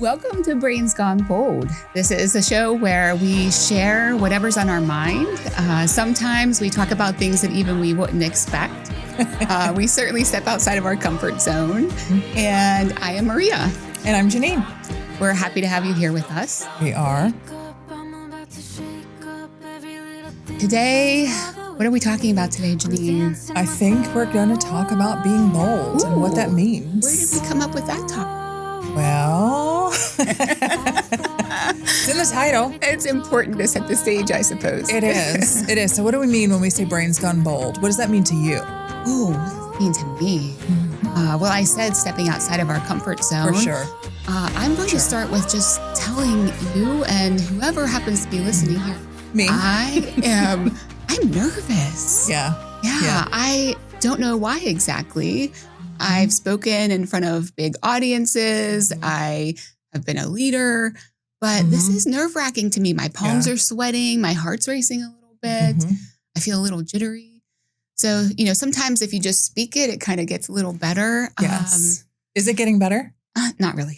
Welcome to Brains Gone Bold. This is a show where we share whatever's on our mind. Sometimes we talk about things that even we wouldn't expect. We certainly step outside of our comfort zone. And I am Maria. And I'm Jeanine. We're happy to have you here with us. We are. Today, what are we talking about today, Jeanine? I think we're going to talk about being bold and what that means. Where did we come up with that topic? Well, it's in the title. It's important to set the stage, I suppose. It is. It is. So what do we mean when we say brains gone bold? What does that mean to you? Oh, what does it mean to me? Well, I said stepping outside of our comfort zone. For sure. I'm going to start with just telling you and whoever happens to be listening here. Me. I'm nervous. Yeah. I don't know why exactly. I've spoken in front of big audiences. I have been a leader, but this is nerve-wracking to me. My palms are sweating. My heart's racing a little bit. I feel a little jittery. So, sometimes if you just speak it, it kind of gets a little better. Yes. Is it getting better? Not really.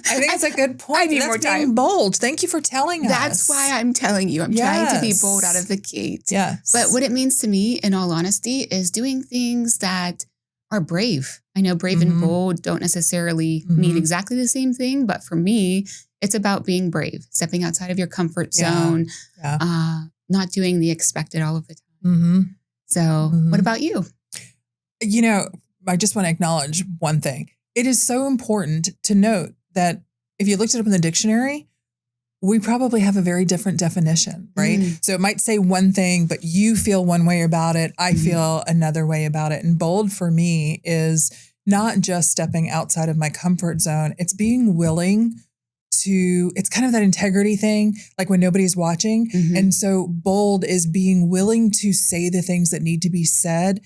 I think it's a good point. I need That's more time. being bold. Thank you for telling us. That's why I'm telling you. I'm trying to be bold out of the gate. Yes. But what it means to me, in all honesty, is doing things that are brave. I know brave and bold don't necessarily mean exactly the same thing, but for me, it's about being brave, stepping outside of your comfort zone, not doing the expected all of the time. So what about you? I just want to acknowledge one thing. It is so important to note that if you looked it up in the dictionary, we probably have a very different definition, right? So it might say one thing, but you feel one way about it. I feel another way about it. And bold for me is not just stepping outside of my comfort zone. It's being willing to, it's kind of that integrity thing, like when nobody's watching. And so bold is being willing to say the things that need to be said,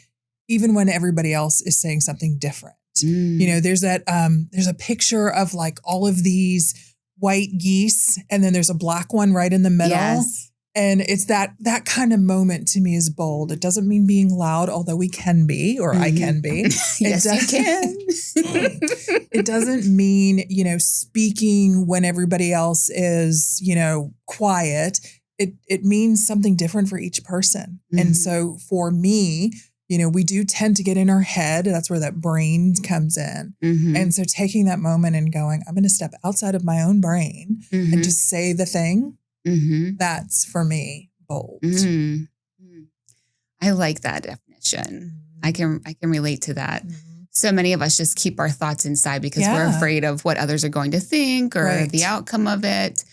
even when everybody else is saying something different. There's that, there's a picture of like all of these white geese, and then there's a black one right in the middle. Yes. And it's that kind of moment to me is bold. It doesn't mean being loud, although we can be, or I can be. Yes, you can. It doesn't mean, speaking when everybody else is, quiet. It means something different for each person. And so for me, we do tend to get in our head. That's where that brain comes in. And so taking that moment and going, I'm going to step outside of my own brain and just say the thing. That's for me bold. I like that definition. I can relate to that. So many of us just keep our thoughts inside because we're afraid of what others are going to think or the outcome of it.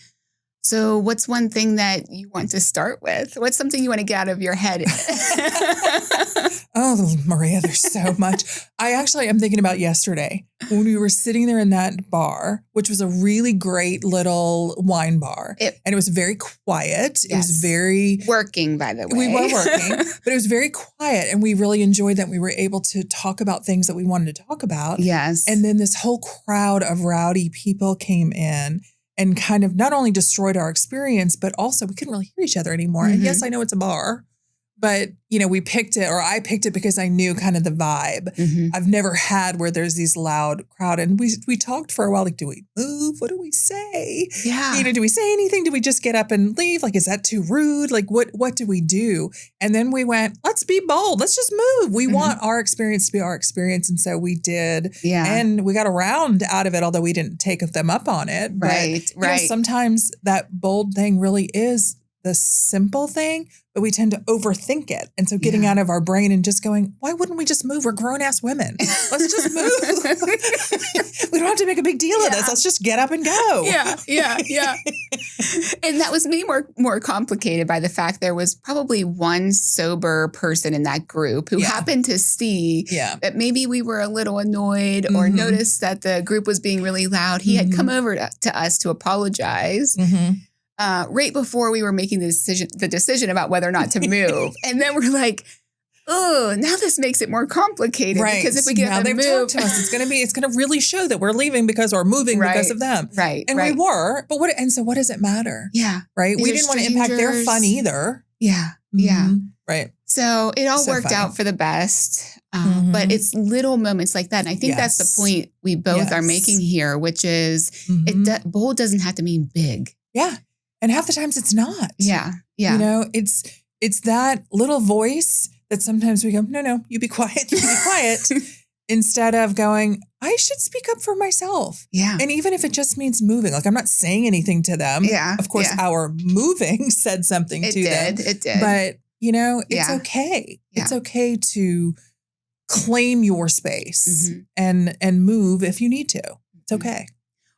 So what's one thing that you want to start with? What's something you want to get out of your head? Oh, Maria, there's so much. I actually am thinking about yesterday when we were sitting there in that bar, which was a really great little wine bar. And it was very quiet. It was very... Working, by the way. We were working, but it was very quiet. And we really enjoyed that. We were able to talk about things that we wanted to talk about. Yes. And then this whole crowd of rowdy people came in and kind of not only destroyed our experience, but also we couldn't really hear each other anymore. And yes, I know it's a bar, but we picked it, or I picked it because I knew kind of the vibe. I've never had where there's these loud crowd. And we talked for a while, like, do we move? What do we say? Yeah. Do we say anything? Do we just get up and leave? Like, is that too rude? Like, what do we do? And then we went, let's be bold. Let's just move. We want our experience to be our experience. And so we did. Yeah. And we got a round out of it, although we didn't take them up on it. Right. But, sometimes that bold thing really is the simple thing, but we tend to overthink it. And so getting out of our brain and just going, why wouldn't we just move? We're grown-ass women. Let's just move. We don't have to make a big deal of this. Let's just get up and go. Yeah. And that was made more complicated by the fact there was probably one sober person in that group who happened to see that maybe we were a little annoyed or noticed that the group was being really loud. He had come over to us to apologize. Right before we were making the decision about whether or not to move. And then we're like, oh, now this makes it more complicated. Right. Because if we get now up and they've move, talked to us, it's going to really show that we're leaving because we're moving because of them. Right. And we were, but so what does it matter? Yeah. Right. These we are didn't want to impact their fun either. Yeah. Yeah. Right. So it all So worked funny. out for the best. But it's little moments like that. And I think that's the point we both are making here, which is bold doesn't have to mean big. Yeah. And half the times it's not. Yeah. Yeah. You know, it's that little voice that sometimes we go, no, you be quiet, you be quiet. Instead of going, I should speak up for myself. Yeah. And even if it just means moving, like I'm not saying anything to them. Yeah. Of course, our moving said something to them. It did. But, you know, it's okay. Yeah. It's okay to claim your space and move if you need to. It's okay.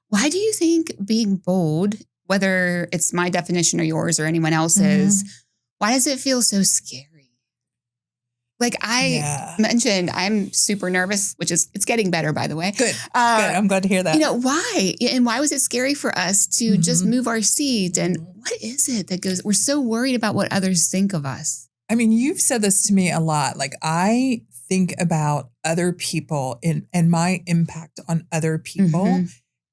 Why do you think being bold, whether it's my definition or yours or anyone else's, why does it feel so scary? Like I mentioned, I'm super nervous, it's getting better, by the way. Good. Good. I'm glad to hear that. You know, why? And why was it scary for us to just move our seat? And what is it that we're so worried about what others think of us? I mean, you've said this to me a lot. Like I think about other people and my impact on other people.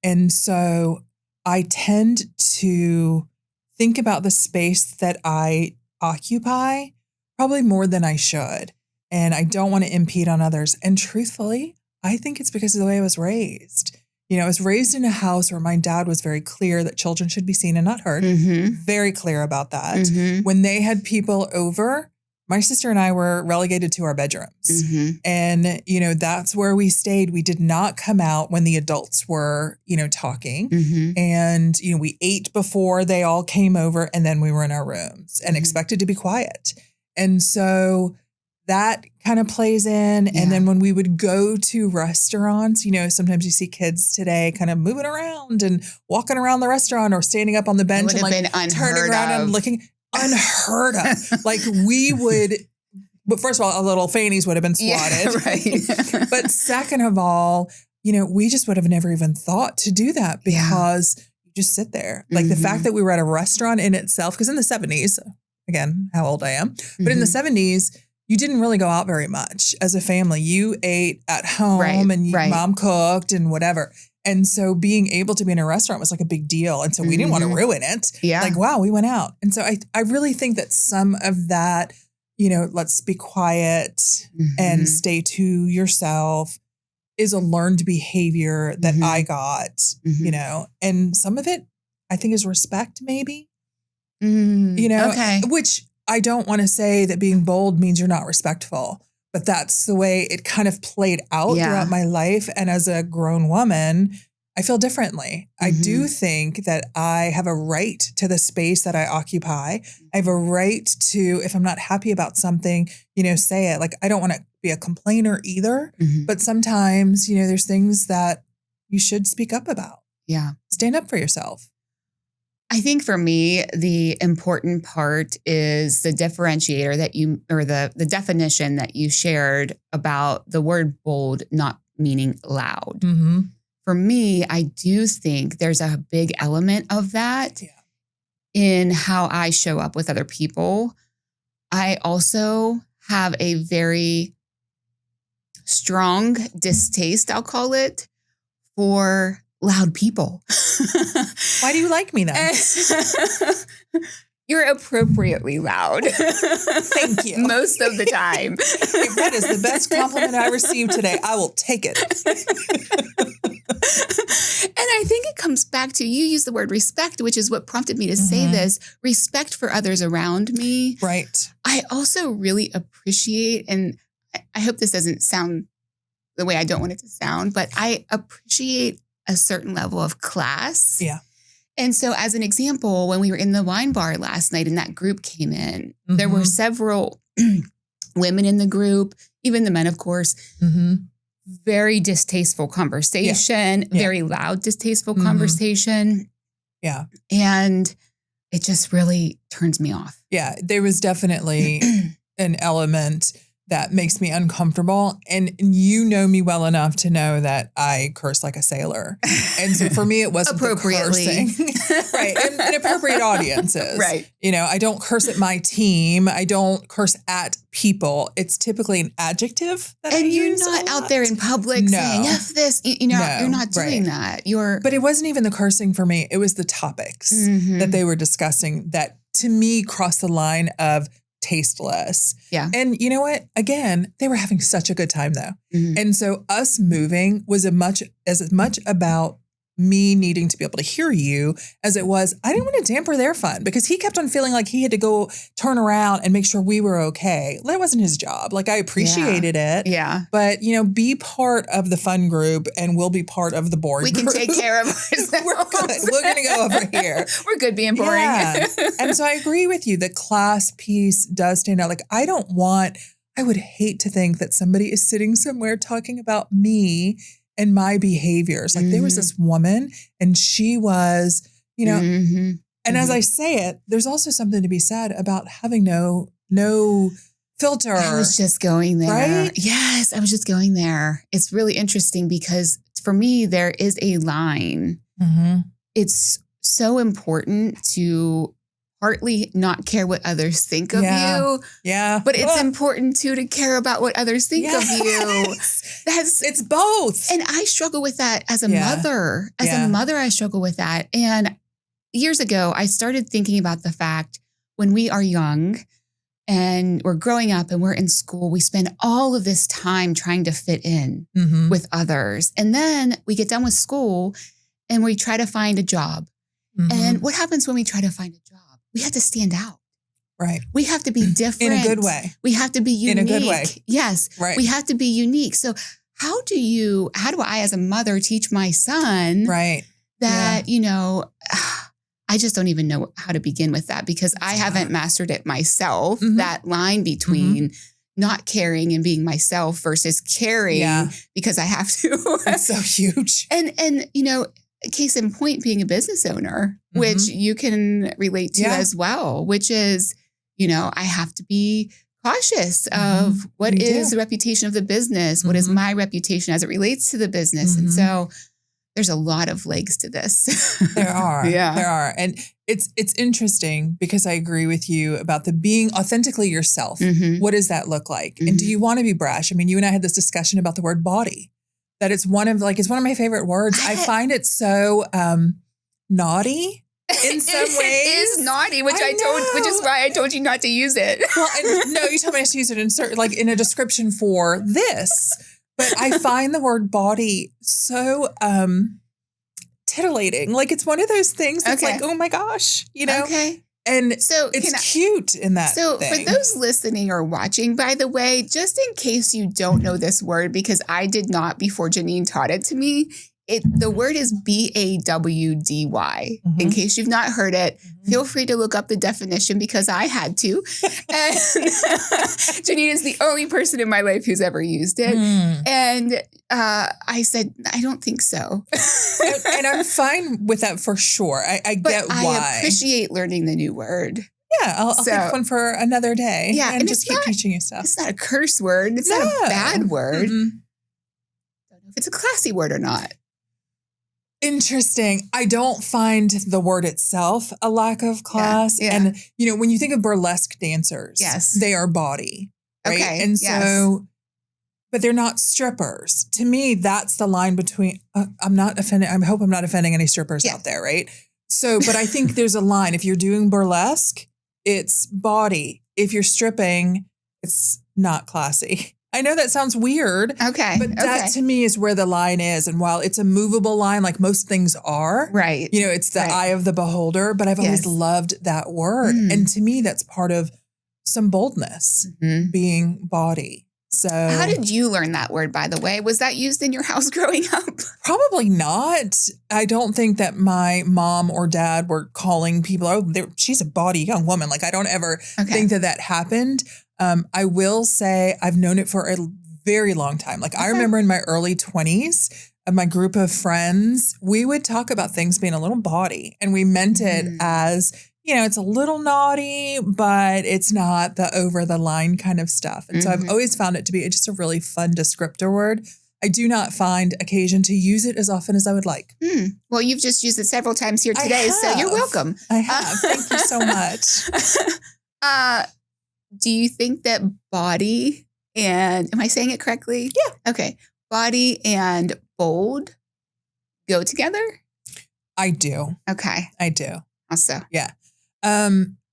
And so I tend to think about the space that I occupy probably more than I should. And I don't want to impede on others. And truthfully, I think it's because of the way I was raised. You know, I was raised in a house where my dad was very clear that children should be seen and not heard. Very clear about that. When they had people over, my sister and I were relegated to our bedrooms. And, you know, that's where we stayed. We did not come out when the adults were, you know, talking. And, you know, we ate before they all came over and then we were in our rooms and expected to be quiet. And so that kind of plays in. And then when we would go to restaurants, you know, sometimes you see kids today kind of moving around and walking around the restaurant or standing up on the bench and like turning around and looking. Unheard of. Like we would, but first of all, our little fannies would have been swatted. Yeah, right. But second of all, you know, we just would have never even thought to do that because you just sit there. Like the fact that we were at a restaurant in itself, because in the 70s, again, how old I am, but in the 70s, you didn't really go out very much as a family. You ate at home and mom cooked and whatever. And so being able to be in a restaurant was like a big deal. And so we didn't want to ruin it. Yeah. Like, wow, we went out. And so I really think that some of that, you know, let's be quiet and stay to yourself is a learned behavior that I got, you know, and some of it I think is respect maybe, you know, which I don't want to say that being bold means you're not respectful. But that's the way it kind of played out throughout my life. And as a grown woman, I feel differently. I do think that I have a right to the space that I occupy. I have a right to, if I'm not happy about something, you know, say it. Like, I don't want to be a complainer either. But sometimes, you know, there's things that you should speak up about. Yeah. Stand up for yourself. I think for me, the important part is the differentiator that you, or the definition that you shared about the word bold not meaning loud. For me, I do think there's a big element of that in how I show up with other people. I also have a very strong distaste, I'll call it, for loud people. Why do you like me then? You're appropriately loud. Thank you. Most of the time. If that is the best compliment I received today, I will take it. And I think it comes back to, you use the word respect, which is what prompted me to say this, respect for others around me. Right. I also really appreciate, and I hope this doesn't sound the way I don't want it to sound, but I appreciate a certain level of class. Yeah. And so as an example, when we were in the wine bar last night and that group came in, there were several women in the group, even the men, of course, very distasteful conversation, very loud, distasteful conversation. Yeah. And it just really turns me off. Yeah. There was definitely an element that makes me uncomfortable. And you know me well enough to know that I curse like a sailor. And so for me, it wasn't appropriately. Right. In appropriate audiences. Right. You know, I don't curse at my team. I don't curse at people. It's typically an adjective that I use. And you're not out there in public saying, F this. You know, you're not doing that. But it wasn't even the cursing for me. It was the topics that they were discussing that to me crossed the line of tasteless. Yeah. And you know what? Again, they were having such a good time though. Mm-hmm. And so us moving was as much about me needing to be able to hear you as it was, I didn't want to damper their fun because he kept on feeling like he had to go turn around and make sure we were okay. That wasn't his job. Like I appreciated it. Yeah. But, be part of the fun group and we'll be part of the boring group. We can take care of ourselves. We're good. We're going to go over here. We're good being boring. Yeah. And so I agree with you. The class piece does stand out. Like I would hate to think that somebody is sitting somewhere talking about me and my behaviors. Like there was this woman and she was, and as I say it, there's also something to be said about having no filter. I was just going there. Right? Yes, I was just going there. It's really interesting because for me, there is a line. Mm-hmm. It's so important to partly not care what others think of you. Yeah. But it's important too to care about what others think of you. It's both. And I struggle with that as a mother. As a mother, I struggle with that. And years ago, I started thinking about the fact when we are young and we're growing up and we're in school, we spend all of this time trying to fit in with others. And then we get done with school and we try to find a job. And what happens when we try to find a job? We have to stand out. Right. We have to be different. In a good way. We have to be unique. In a good way. Yes. Right. We have to be unique. So how do I as a mother teach my son that, I just don't even know how to begin with that because I haven't mastered it myself, that line between not caring and being myself versus caring because I have to. It's so huge. And case in point, being a business owner, which you can relate to as well, which is, I have to be cautious of what is the reputation of the business, what is my reputation as it relates to the business. And so there's a lot of legs to this. There are. There are. And it's interesting because I agree with you about the being authentically yourself. What does that look like? And do you want to be brash? I mean, you and I had this discussion about the word bawdy. That it's one of my favorite words. I find it so naughty in some ways. It is naughty, which is why I told you not to use it. Well, and no, you told me to use it in a description for this. But I find the word bawdy so titillating. Like it's one of those things that's like, oh my gosh, Okay. And so it's cute in that thing. For those listening or watching, by the way, just in case you don't know this word, because I did not before Jeanine taught it to me, the word is bawdy. In case you've not heard it, feel free to look up the definition because I had to. And Jeanine is the only person in my life who's ever used it. And I said, I don't think so. And I'm fine with that for sure. I get why. I appreciate learning the new word. Yeah, I'll think one for another day. Yeah, and just keep teaching you stuff. It's not a curse word. It's not a bad word. Don't know if it's a classy word or not. Interesting. I don't find the word itself a lack of class. And, when you think of burlesque dancers, they are bawdy. Right? Okay. And so, but they're not strippers. To me, that's the line between, I'm not offending, I hope I'm not offending any strippers out there, right? So, but I think there's a line. If you're doing burlesque, it's bawdy. If you're stripping, it's not classy. I know that sounds weird. Okay. But that to me is where the line is. And while it's a movable line, like most things are, right. It's the eye of the beholder, but I've always loved that word. And to me, that's part of some boldness, being bawdy. So how did you learn that word, by the way? Was that used in your house growing up? Probably not. I don't think that my mom or dad were calling people, she's a bawdy young woman. Like I don't ever think that happened. I will say I've known it for a very long time. Like I remember in my early 20s, my group of friends, we would talk about things being a little bawdy and we meant it as, it's a little naughty, but it's not the over the line kind of stuff. And so I've always found it to be just a really fun descriptor word. I do not find occasion to use it as often as I would like. Well, you've just used it several times here today, so you're welcome. I have. Thank you so much. Do you think that bawdy and, am I saying it correctly? Yeah. Okay. Bawdy and bold go together? I do. Okay. I do. Also. Yeah.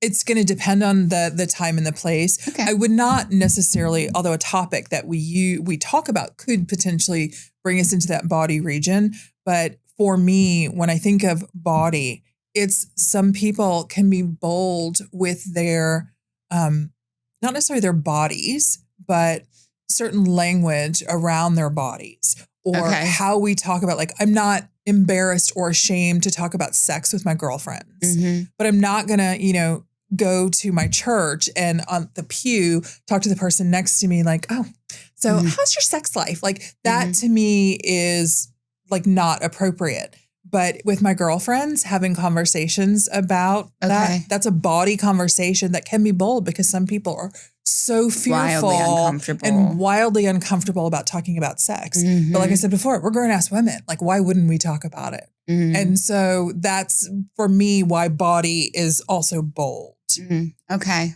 It's going to depend on the time and the place. Okay. I would not necessarily, although a topic that we talk about could potentially bring us into that bawdy region. But for me, when I think of bawdy, it's some people can be bold with their, not necessarily their bodies, but certain language around their bodies or how we talk about, like, I'm not embarrassed or ashamed to talk about sex with my girlfriends, but I'm not going to, go to my church and on the pew, talk to the person next to me like, oh, so how's your sex life? Like that to me is like not appropriate. But with my girlfriends, having conversations about that's a bawdy conversation that can be bold because some people are so fearful and wildly uncomfortable about talking about sex. But like I said before, we're grown-ass women. Like, why wouldn't we talk about it? And so that's, for me, why bawdy is also bold. Okay.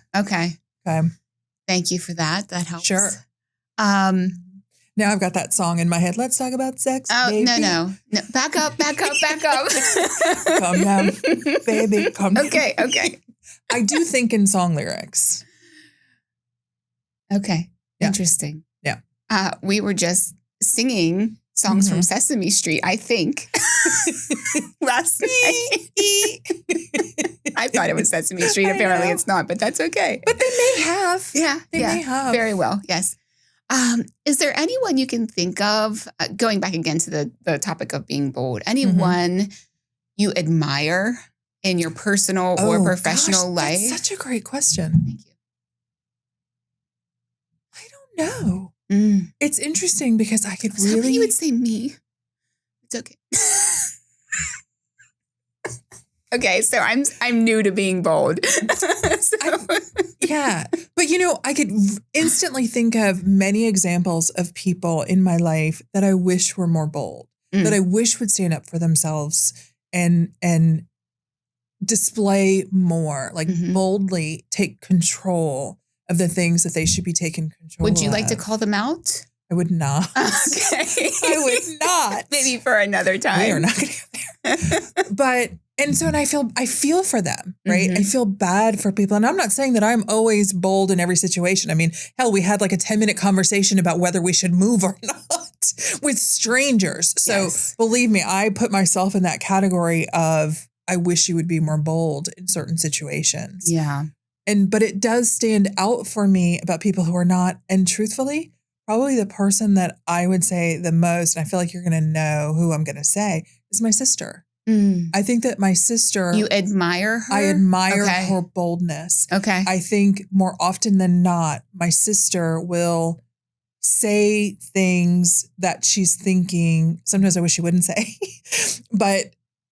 Thank you for that. That helps. Sure. Now I've got that song in my head. Let's talk about sex, baby. No. Back up. Calm down, baby. Calm down. Okay. I do think in song lyrics. Okay. Yeah. Interesting. Yeah. We were just singing songs from Sesame Street, I think, last night. I thought it was Sesame Street. Apparently it's not, but that's okay. But they may have. Yeah. They may have. Very well. Yes. Is there anyone you can think of, going back again to the topic of being bold, anyone you admire in your personal or professional life? That's such a great question. Thank you. I don't know. It's interesting because I could really... Hoping you would say me. It's okay. Okay, so I'm new to being bold. Yeah. But I could instantly think of many examples of people in my life that I wish were more bold, that I wish would stand up for themselves and display more, like boldly take control of the things that they should be taking control of. Would you like to call them out? I would not. Okay. I would not. Maybe for another time. We are not going to go there. And I feel for them, right? I feel bad for people. And I'm not saying that I'm always bold in every situation. I mean, hell, we had like a 10-minute conversation about whether we should move or not with strangers. So believe me, I put myself in that category of, I wish you would be more bold in certain situations. Yeah. But it does stand out for me about people who are not. And truthfully, probably the person that I would say the most, and I feel like you're going to know who I'm going to say, is my sister. I think that my sister... You admire her? I admire her boldness. Okay. I think more often than not, my sister will say things that she's thinking. Sometimes I wish she wouldn't say. But,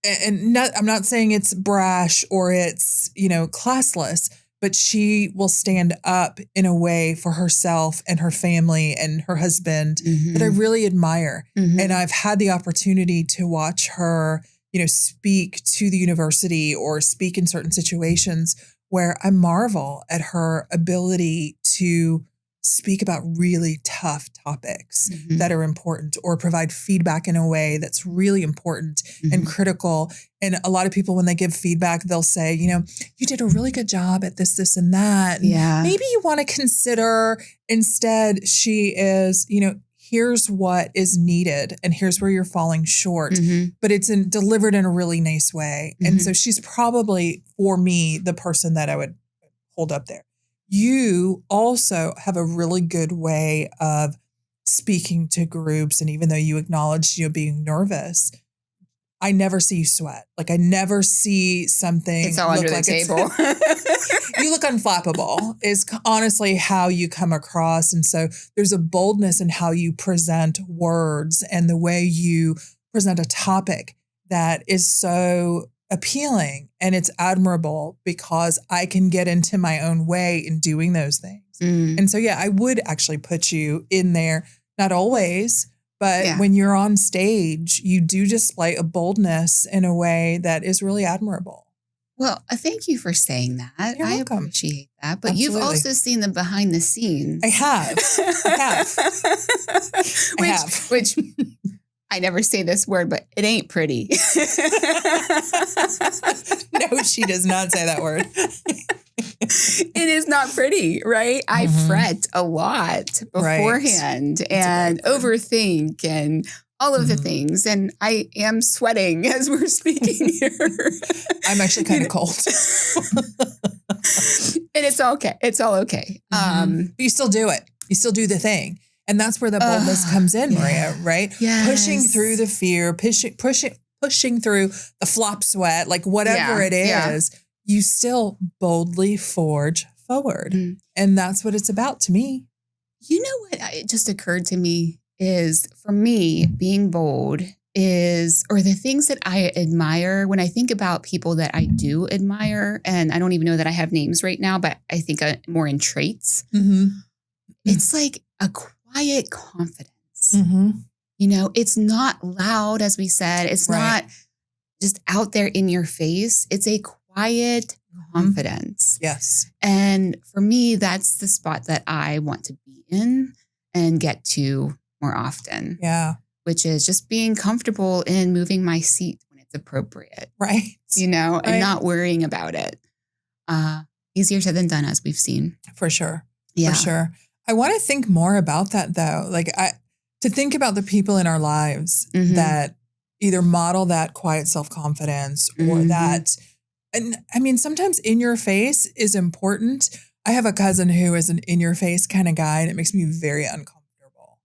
I'm not saying it's brash or it's, classless, but she will stand up in a way for herself and her family and her husband that I really admire. And I've had the opportunity to watch her, speak to the university or speak in certain situations where I marvel at her ability to speak about really tough topics that are important or provide feedback in a way that's really important and critical. And a lot of people, when they give feedback, they'll say, you did a really good job at this, this, and that. And maybe you want to consider instead she is, here's what is needed and here's where you're falling short, but it's delivered in a really nice way. And so she's probably, for me, the person that I would hold up there. You also have a really good way of speaking to groups. And even though you acknowledged, being nervous, I never see you sweat. Like I never see something. It's all under the table. You look unflappable is honestly how you come across. And so there's a boldness in how you present words and the way you present a topic that is so appealing, and it's admirable because I can get into my own way in doing those things. And so, I would actually put you in there, not always, but when you're on stage, you do display a boldness in a way that is really admirable. Well, thank you for saying that. You're welcome. Appreciate that. But Absolutely. You've also seen the behind the scenes. I have. Which I never say this word, but it ain't pretty. No, she does not say that word. It is not pretty, right? I fret a lot beforehand and overthink and all of the things. And I am sweating as we're speaking here. I'm actually kind of cold. And it's okay. It's all okay. But you still do it. You still do the thing. And that's where the boldness comes in, Maria, right? Yes. Pushing through the fear, pushing through the flop sweat, like whatever it is, you still boldly forge forward. And that's what it's about to me. You know what it just occurred to me is, for me, being bold is, or the things that I admire when I think about people that I do admire, and I don't even know that I have names right now, but I think more in traits. It's like a quiet confidence. You know, it's not loud, as we said. It's not just out there in your face. It's a quiet confidence. Yes. And for me, that's the spot that I want to be in and get to more often. Yeah. Which is just being comfortable in moving my seat when it's appropriate. Right. You know, and not worrying about it. Easier said than done, as we've seen. For sure. Yeah. For sure. I want to think more about that, though. Like, to think about the people in our lives that either model that quiet self-confidence or that, and I mean, sometimes in your face is important. I have a cousin who is an in your face kind of guy, and it makes me very uncomfortable.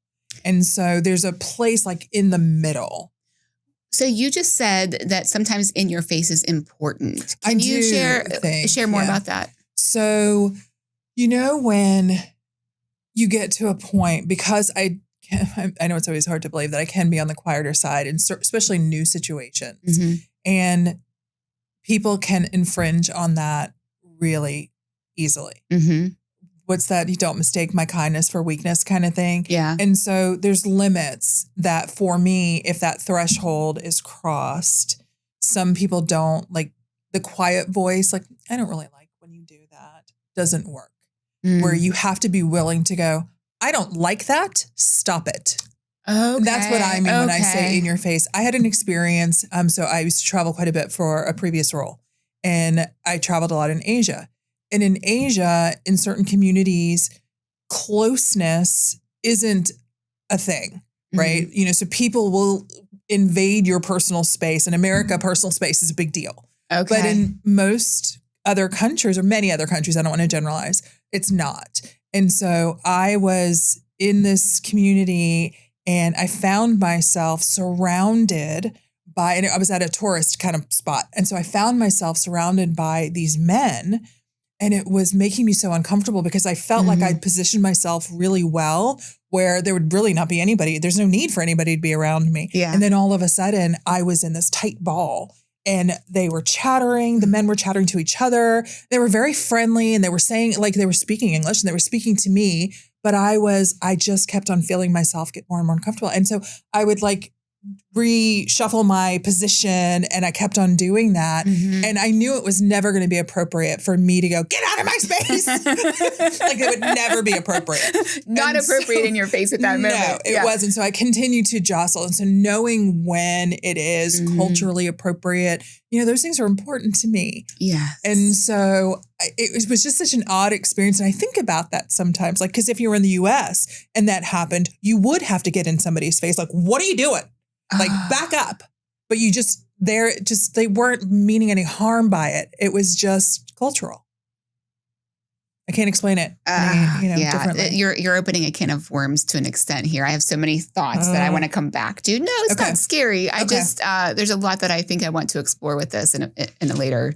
And so there's a place like in the middle. So you just said that sometimes in your face is important. Can you share more about that? So, you know, when you get to a point, because I know it's always hard to believe that I can be on the quieter side, and especially new situations, and people can infringe on that really easily. What's that? You don't mistake my kindness for weakness kind of thing. Yeah. And so there's limits that for me, if that threshold is crossed, some people don't like the quiet voice. Like, I don't really like when you do that. Doesn't work. Where you have to be willing to go, I don't like that. Stop it. Okay. That's what I mean when I say in your face. I had an experience. So I used to travel quite a bit for a previous role, and I traveled a lot in Asia. And in Asia, in certain communities, closeness isn't a thing, right? You know, so people will invade your personal space. In America, personal space is a big deal. Okay. But in most other countries, or many other countries, I don't want to generalize, it's not. And so I was in this community, and I found myself surrounded by, and I was at a tourist kind of spot. And so I found myself surrounded by these men, and it was making me so uncomfortable because I felt like I'd positioned myself really well where there would really not be anybody. There's no need for anybody to be around me. Yeah. And then all of a sudden I was in this tight ball, and they were chattering. The men were chattering to each other. They were very friendly, and they were saying, like, they were speaking English, and they were speaking to me, but I just kept on feeling myself get more and more uncomfortable. And so I would like reshuffle my position, and I kept on doing that. And I knew it was never going to be appropriate for me to go, get out of my space. Like, it would never be appropriate. Not appropriate in your face at that moment. No, it wasn't. So I continued to jostle. And so knowing when it is culturally appropriate, you know, those things are important to me. Yes. And so it was just such an odd experience. And I think about that sometimes, like, because if you were in the US and that happened, you would have to get in somebody's face. Like, what are you doing? Like, back up. But they weren't meaning any harm by it. It was just cultural. I can't explain it differently. You're opening a can of worms to an extent here. I have so many thoughts that I want to come back to. No, it's not scary. I just, there's a lot that I think I want to explore with this at a later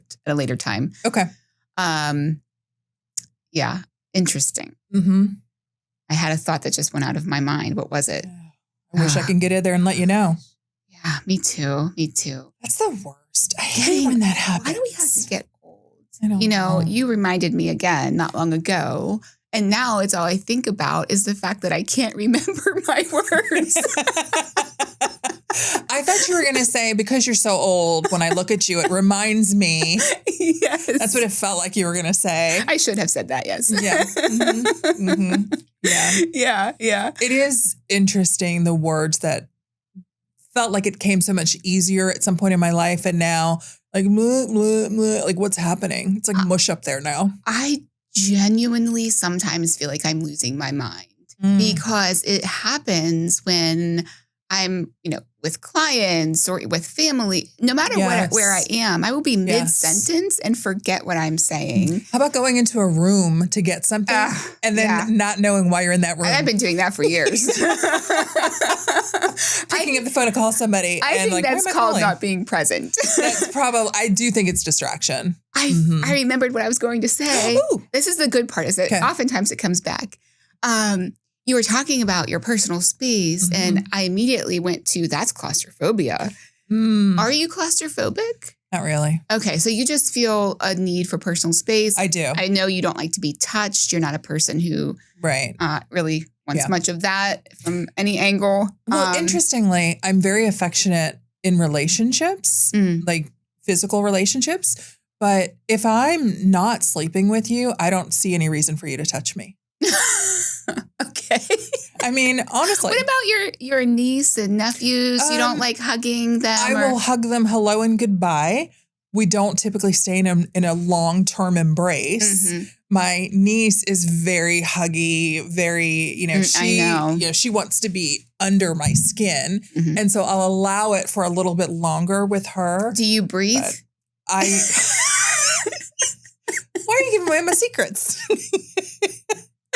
time. Okay. Yeah. Interesting. I had a thought that just went out of my mind. What was it? I wish I could get in there and let you know. Yeah, me too. That's the worst. I hate when that happens. Why do we have to get old? I don't know. You reminded me again not long ago, and now it's all I think about is the fact that I can't remember my words. I thought you were going to say, because you're so old, when I look at you, it reminds me. Yes. That's what it felt like you were going to say. I should have said that, yes. Yeah. Yeah. It is interesting, the words that felt like it came so much easier at some point in my life. And now, like, like, what's happening? It's like mush up there now. I genuinely sometimes feel like I'm losing my mind because it happens when I'm, with clients or with family, no matter where I am, I will be mid-sentence and forget what I'm saying. How about going into a room to get something and then not knowing why you're in that room? I've been doing that for years. Picking up the phone to call somebody. I think that's called not being present. That's probably, I do think it's distraction. I remembered what I was going to say. Ooh. This is the good part is that oftentimes it comes back. You were talking about your personal space and I immediately went to that's claustrophobia. Are you claustrophobic? Not really. Okay. So you just feel a need for personal space. I do. I know you don't like to be touched. You're not a person who really wants much of that from any angle. Well, interestingly, I'm very affectionate in relationships, like physical relationships. But if I'm not sleeping with you, I don't see any reason for you to touch me. Okay. I mean, honestly. What about your niece and nephews? You don't like hugging them? I will hug them hello and goodbye. We don't typically stay in a long-term embrace. My niece is very huggy, very, she wants to be under my skin. And so I'll allow it for a little bit longer with her. Do you breathe? Why are you giving away my secrets?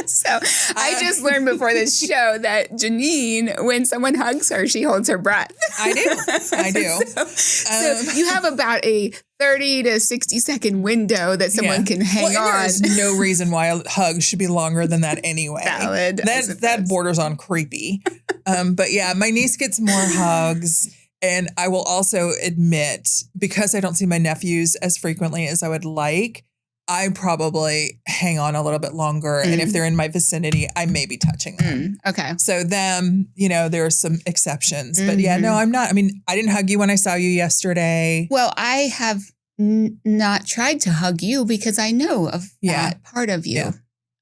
So I just learned before this show that Jeanine, when someone hugs her, she holds her breath. I do. So you have about a 30 to 60 second window that someone can hang on. There's no reason why a hug should be longer than that anyway. Valid. That borders on creepy. But yeah, my niece gets more hugs. And I will also admit, because I don't see my nephews as frequently as I would like, I probably hang on a little bit longer. And if they're in my vicinity, I may be touching them. Okay. So them, there are some exceptions. But yeah, no, I'm not. I mean, I didn't hug you when I saw you yesterday. Well, I have not tried to hug you because I know of that part of you.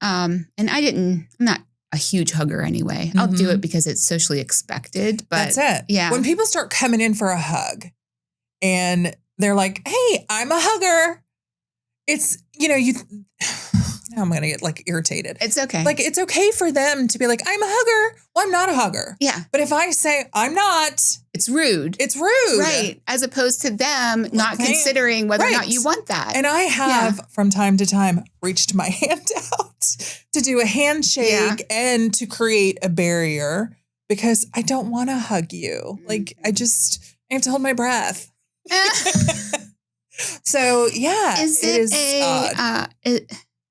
Yeah. And I'm not a huge hugger anyway. I'll do it because it's socially expected. But that's it. Yeah. When people start coming in for a hug and they're like, hey, I'm a hugger. It's, now I'm going to get irritated. It's okay. It's okay for them to be like, I'm a hugger. Well, I'm not a hugger. Yeah. But if I say I'm not. It's rude. It's rude. Right. As opposed to them not considering whether or not you want that. And I have from time to time reached my hand out to do a handshake and to create a barrier because I don't want to hug you. I have to hold my breath. So yeah,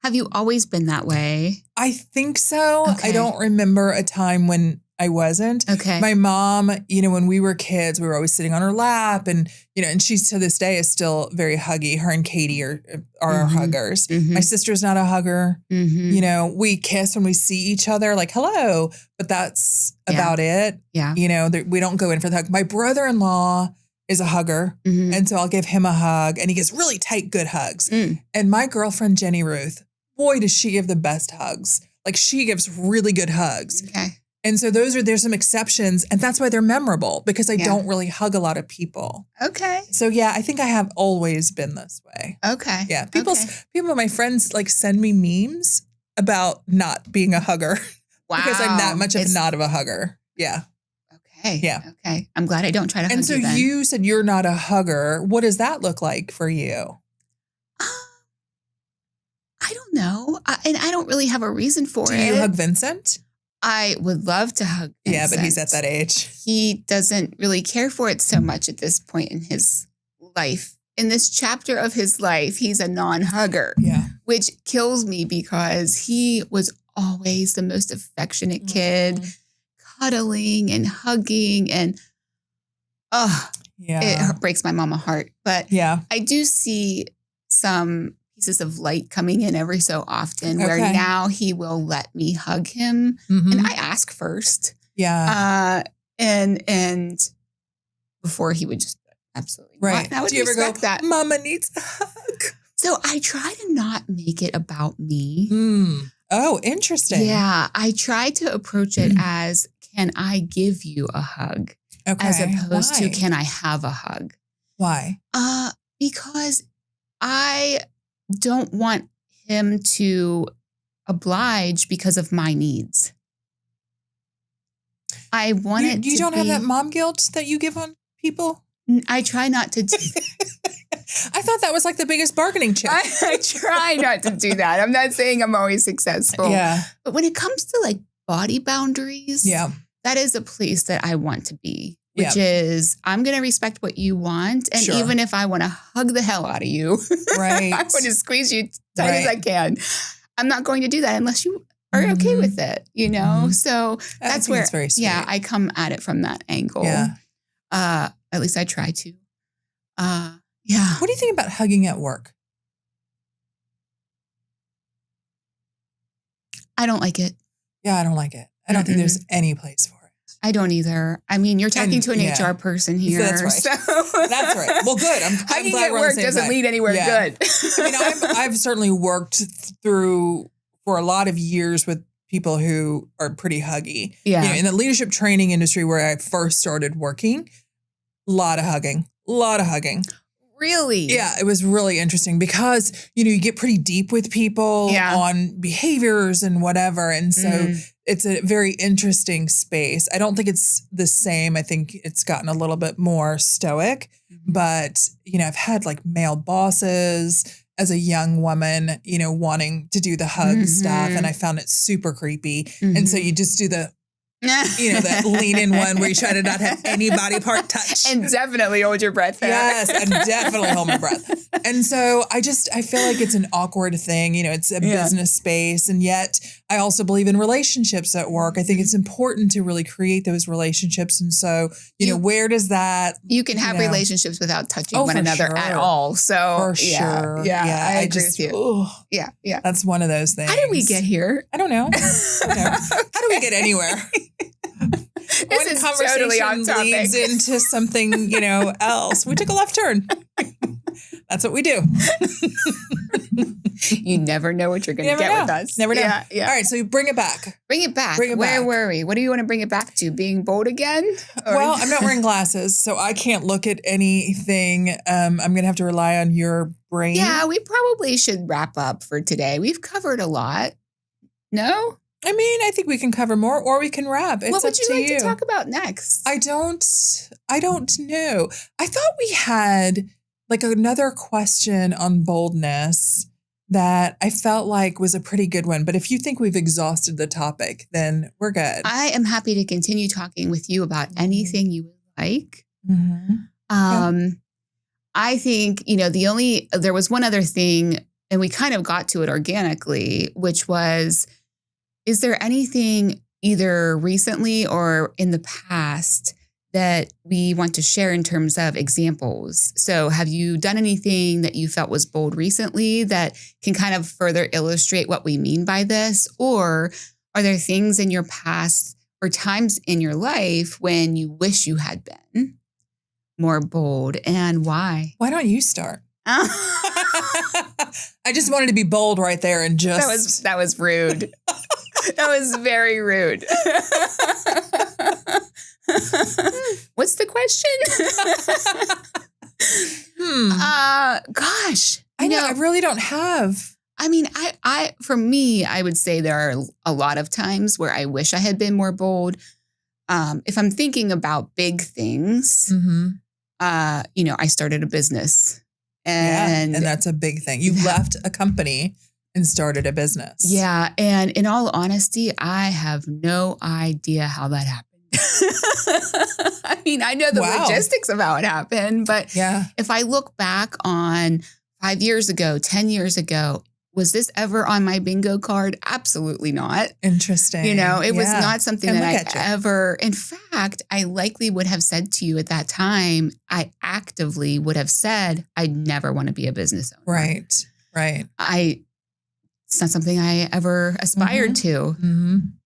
have you always been that way? I think so. Okay. I don't remember a time when I wasn't. Okay. My mom, when we were kids, we were always sitting on her lap and, and she to this day is still very huggy. Her and Katie are our huggers. My sister's not a hugger. We kiss when we see each other like, hello, but that's about it. Yeah. We don't go in for the hug. My brother-in-law is a hugger. And so I'll give him a hug and he gives really tight, good hugs. And my girlfriend, Jenny Ruth, boy, does she give the best hugs. She gives really good hugs. Okay. And so there's some exceptions and that's why they're memorable because I don't really hug a lot of people. Okay. So yeah, I think I have always been this way. Okay. Yeah. My friends send me memes about not being a hugger. Wow. Because I'm that much of not of a hugger. Yeah. Okay. Yeah. Okay. I'm glad I don't try to hug you. And so then. you said you're not a hugger. What does that look like for you? I don't know. And I don't really have a reason for it. Do you hug Vincent? I would love to hug Vincent. Yeah, but he's at that age. He doesn't really care for it so much at this point in his life. In this chapter of his life, he's a non-hugger. Yeah. Which kills me because he was always the most affectionate kid. Cuddling and hugging and it breaks my mama heart. But I do see some pieces of light coming in every so often where now he will let me hug him and I ask first. Yeah. And before he would just absolutely right. I would do you ever go, that. Mama needs a hug? So I try to not make it about me. Oh, interesting. Yeah. I try to approach it as, can I give you a hug? Okay. As opposed to, can I have a hug? Why? Because I don't want him to oblige because of my needs. I wanted you don't have that mom guilt that you give on people? I try not to do I thought that was like the biggest bargaining chip. I try not to do that. I'm not saying I'm always successful. Yeah. But when it comes to like body boundaries, that is a place that I want to be, which is I'm going to respect what you want. And even if I want to hug the hell out of you, I want to squeeze you tight as I can. I'm not going to do that unless you are okay with it, you know? So that's where, very sweet. I come at it from that angle. Yeah. At least I try to. What do you think about hugging at work? I don't like it. Yeah, I don't like it. I don't think there's any place for it. I don't either. I mean, you're talking to an HR person here. That's right. So. That's right. Well, good. I'm hugging glad at we're on the work same doesn't side. lead anywhere good. I mean, I've certainly worked through for a lot of years with people who are pretty huggy. Yeah. You know, in the leadership training industry where I first started working, a lot of hugging. Really? Yeah, it was really interesting because, you know, you get pretty deep with people on behaviors and whatever. And so it's a very interesting space. I don't think it's the same. I think it's gotten a little bit more stoic, but, you know, I've had like male bosses as a young woman, you know, wanting to do the hug stuff. And I found it super creepy. And so you just do the, you know, that lean in one where you try to not have any body part touch. And definitely hold your breath there. Yes, and definitely hold my breath. And so I feel like it's an awkward thing. You know, it's a business space. And yet I also believe in relationships at work. I think it's important to really create those relationships. And so, you know, where does that... You can have relationships without touching one another at all. So for sure. Yeah, I agree with you. Ooh, yeah. That's one of those things. How did we get here? I don't know. How do we get anywhere? This is totally off topic. Leads into something, you know, else. We took a left turn. That's what we do. You never know what you're going to get with us. Never know. Yeah. All right, so bring it back. Where were we? What do you want to bring it back to? Being bold again? Well, I'm not wearing glasses, so I can't look at anything. I'm going to have to rely on your brain. Yeah, we probably should wrap up for today. We've covered a lot. No? I mean, I think we can cover more or we can wrap. It's what would up you to like to talk about next? I don't know. I thought we had like another question on boldness that I felt like was a pretty good one. But if you think we've exhausted the topic, then we're good. I am happy to continue talking with you about anything you would like. I think, you know, there was one other thing, and we kind of got to it organically, which was, is there anything either recently or in the past that we want to share in terms of examples? So have you done anything that you felt was bold recently that can kind of further illustrate what we mean by this? Or are there things in your past or times in your life when you wish you had been more bold, and why? Why don't you start? I just wanted to be bold right there and just... That was rude. That was very rude. What's the question? Gosh. I know. I really don't have. I mean, for me, I would say there are a lot of times where I wish I had been more bold. If I'm thinking about big things, you know, I started a business. And that's a big thing. You left a company and started a business. Yeah. And in all honesty, I have no idea how that happened. I mean, I know the logistics of how it happened, but if I look back on 5 years ago, 10 years ago, was this ever on my bingo card? Absolutely not. Interesting. You know, it was not something that I ever, in fact, I likely would have said to you at that time, I actively would have said, I never want to be a business owner. Right. It's not something I ever aspired to.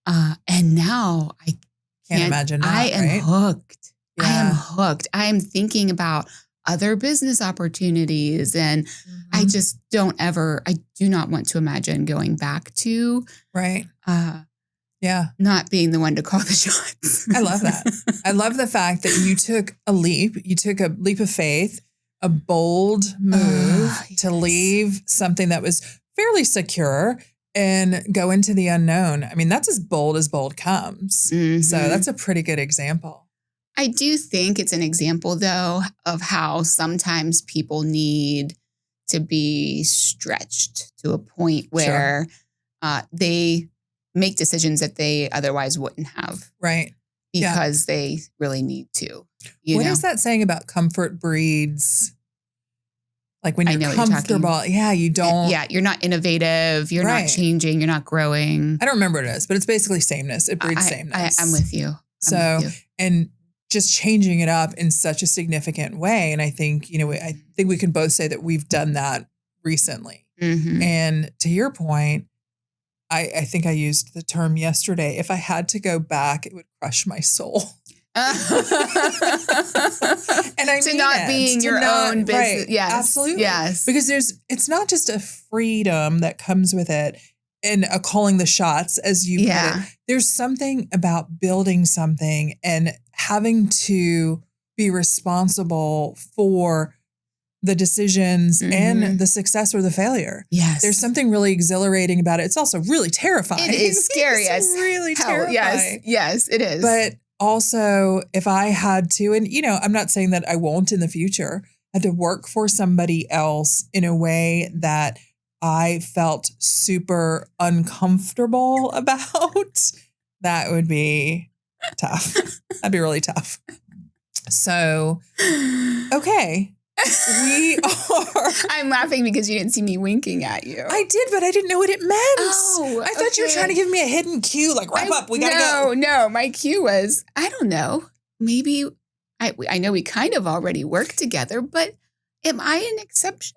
And now I can't imagine not, I am hooked. Yeah. I am hooked. I am thinking about other business opportunities. And I just I do not want to imagine going back to. Not being the one to call the shots. I love that. I love the fact that you took a leap. You took a leap of faith, a bold move to leave something that was fairly secure and go into the unknown. I mean, that's as bold comes. Mm-hmm. So that's a pretty good example. I do think it's an example, though, of how sometimes people need to be stretched to a point where they make decisions that they otherwise wouldn't have. Right. Because they really need to. What is that saying about comfort breeds? Like when you're comfortable, you don't. Yeah, you're not innovative. You're not changing. You're not growing. I don't remember what it is, but it's basically sameness. It breeds sameness. I'm with you. And just changing it up in such a significant way. And I think, I think we can both say that we've done that recently. Mm-hmm. And to your point, I think I used the term yesterday. If I had to go back, it would crush my soul. And I mean not being your own business. Right, yes. Absolutely. Yes. Because it's not just a freedom that comes with it and a calling the shots, as you put it. There's something about building something and having to be responsible for the decisions and the success or the failure. Yes. There's something really exhilarating about it. It's also really terrifying. It is scary it's really hell. terrifying. Yes, it is. But also, if I had to, and I'm not saying that I won't in the future, had to work for somebody else in a way that I felt super uncomfortable about, that would be tough. That'd be really tough. So, okay. We are. I'm laughing because you didn't see me winking at you. I did, but I didn't know what it meant. Oh, I thought you were trying to give me a hidden cue, like wrap up, we gotta go. No, my cue was, I don't know, maybe, I know we kind of already work together, but am I an exception?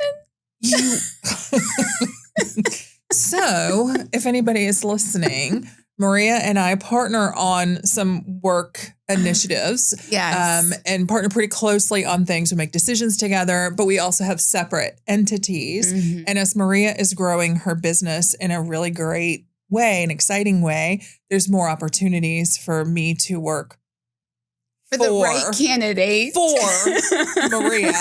So, if anybody is listening, Maria and I partner on some work initiatives. Yes. And partner pretty closely on things. We make decisions together, but we also have separate entities. Mm-hmm. And as Maria is growing her business in a really great way, an exciting way, there's more opportunities for me to work for the right candidate for Maria.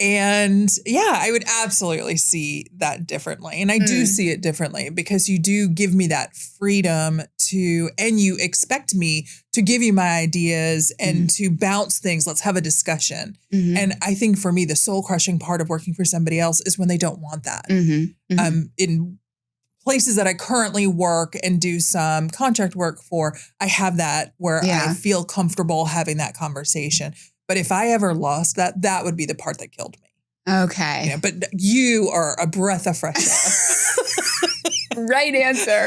And I would absolutely see that differently. And I do see it differently because you do give me that freedom and you expect me to give you my ideas and to bounce things. Let's have a discussion. Mm-hmm. And I think for me, the soul crushing part of working for somebody else is when they don't want that. Mm-hmm. Mm-hmm. In places that I currently work and do some contract work for, I have that where I feel comfortable having that conversation. But if I ever lost that, that would be the part that killed me. Okay. But you are a breath of fresh air. Right answer.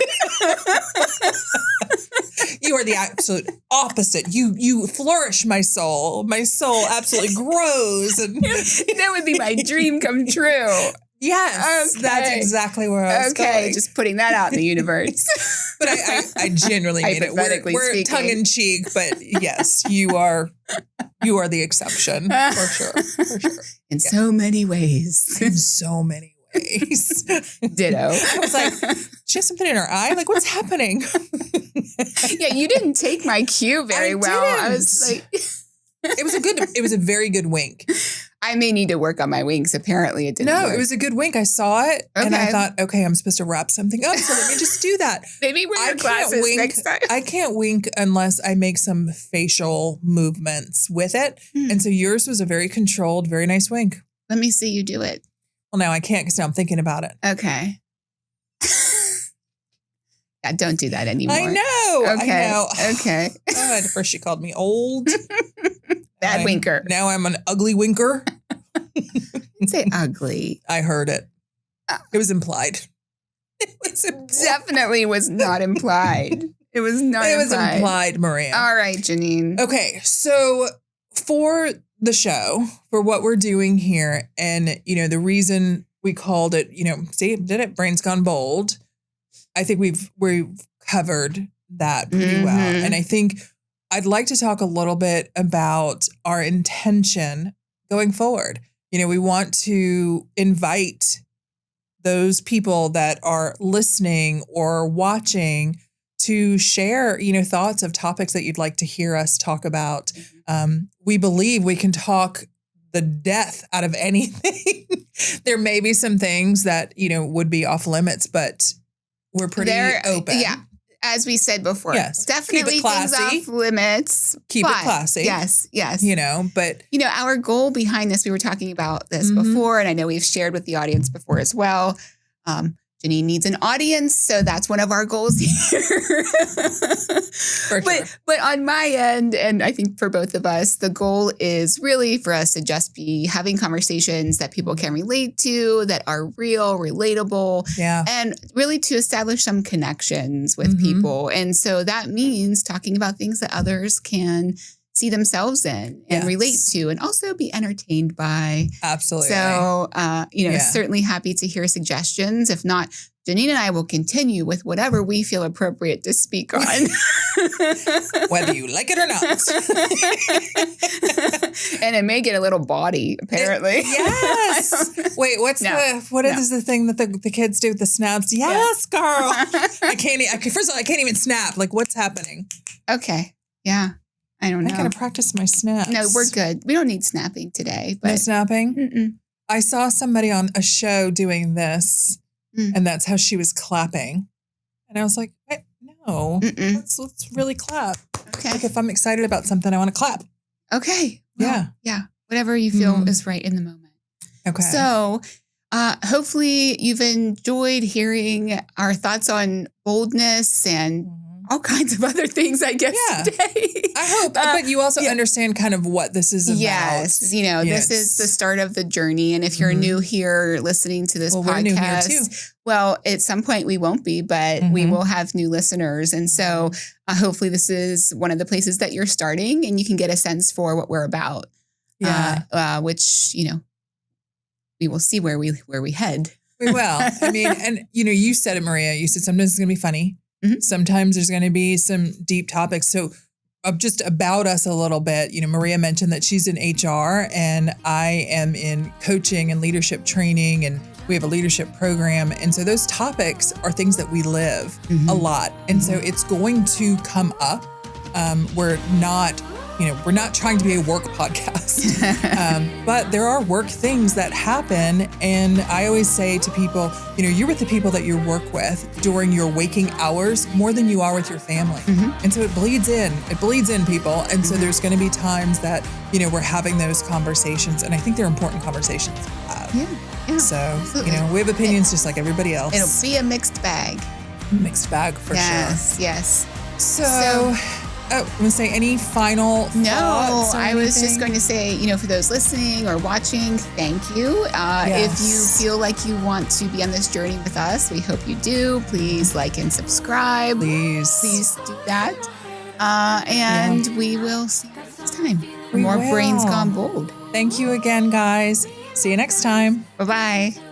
You are the absolute opposite. You flourish my soul. My soul absolutely grows. And that would be my dream come true. Yes, okay. That's exactly where I was going. Just putting that out in the universe. But I genuinely mean it. We're tongue in cheek, but yes, you are the exception for sure. In so many ways. In so many ways. Ditto. I was like, she has something in her eye? Like, what's happening? Yeah, you didn't take my cue very well. I was like... It was a very good wink. I may need to work on my winks. Apparently it didn't work. It was a good wink. I saw it and I thought, okay, I'm supposed to wrap something up. So let me just do that. Maybe wear your glasses next time. I can't wink unless I make some facial movements with it. And so yours was a very controlled, very nice wink. Let me see you do it. Well, now I can't because now I'm thinking about it. Okay. Yeah, don't do that anymore. I know. Okay. I know. Okay. God, at first she called me old. Bad winker. Now I'm an ugly winker. Say ugly. I heard it. It was implied. Definitely was not implied. It was not implied. It was implied, Maria. All right, Jeanine. Okay, so for the show, for what we're doing here, and, the reason we called it, see, did it? Brain's Gone Bold. I think we've covered that pretty well. And I think I'd like to talk a little bit about our intention going forward. We want to invite those people that are listening or watching to share, thoughts of topics that you'd like to hear us talk about. We believe we can talk the death out of anything. There may be some things that, would be off limits, but we're pretty open. Yeah. As we said before, yes. Definitely Keep it classy. Things off limits. Keep it classy. Yes. But. Our goal behind this, we were talking about this before, and I know we've shared with the audience before as well. Jeanine needs an audience, so that's one of our goals here. For sure. But on my end, and I think for both of us, the goal is really for us to just be having conversations that people can relate to, that are real, relatable, and really to establish some connections with people. And so that means talking about things that others can see themselves in and relate to, and also be entertained by. Absolutely. So, certainly happy to hear suggestions. If not, Jeanine and I will continue with whatever we feel appropriate to speak on. Whether you like it or not. And it may get a little bawdy, apparently. Yes. Wait, what is the thing that the kids do with the snaps? Yes, girl. First of all, I can't even snap. Like, what's happening? Okay. Yeah. I don't know. I gotta practice my snaps. No, we're good. We don't need snapping today. But no snapping? Mm-mm. I saw somebody on a show doing this, and that's how she was clapping. And I was like, no, let's really clap. Okay. Like if I'm excited about something, I want to clap. Okay. Well, yeah. Whatever you feel is right in the moment. Okay. So hopefully you've enjoyed hearing our thoughts on boldness and all kinds of other things, I guess, today. I hope. But you also understand kind of what this is about. Yes. This is the start of the journey. And if you're new here listening to this podcast, we're new here too. Well, at some point we won't be, but we will have new listeners. And so hopefully this is one of the places that you're starting and you can get a sense for what we're about. Yeah. Which, we will see where we head. We will. I mean, and you said it, Maria. You said sometimes it's going to be funny. Sometimes there's going to be some deep topics. So just about us a little bit, Maria mentioned that she's in HR and I am in coaching and leadership training, and we have a leadership program. And so those topics are things that we live a lot. And so it's going to come up. We're not trying to be a work podcast, but there are work things that happen. And I always say to people, you're with the people that you work with during your waking hours more than you are with your family. And so it bleeds in, people. And so there's going to be times that, we're having those conversations. And I think they're important conversations to have. Yeah. So, absolutely. We have opinions just like everybody else. It'll be a mixed bag. Mixed bag for sure. Yes. So I'm going to say any final thoughts? No, I was just going to say, for those listening or watching, thank you. If you feel like you want to be on this journey with us, we hope you do. Please like and subscribe. Please do that. And we will see you next time for more Brains Gone Bold. Thank you again, guys. See you next time. Bye-bye.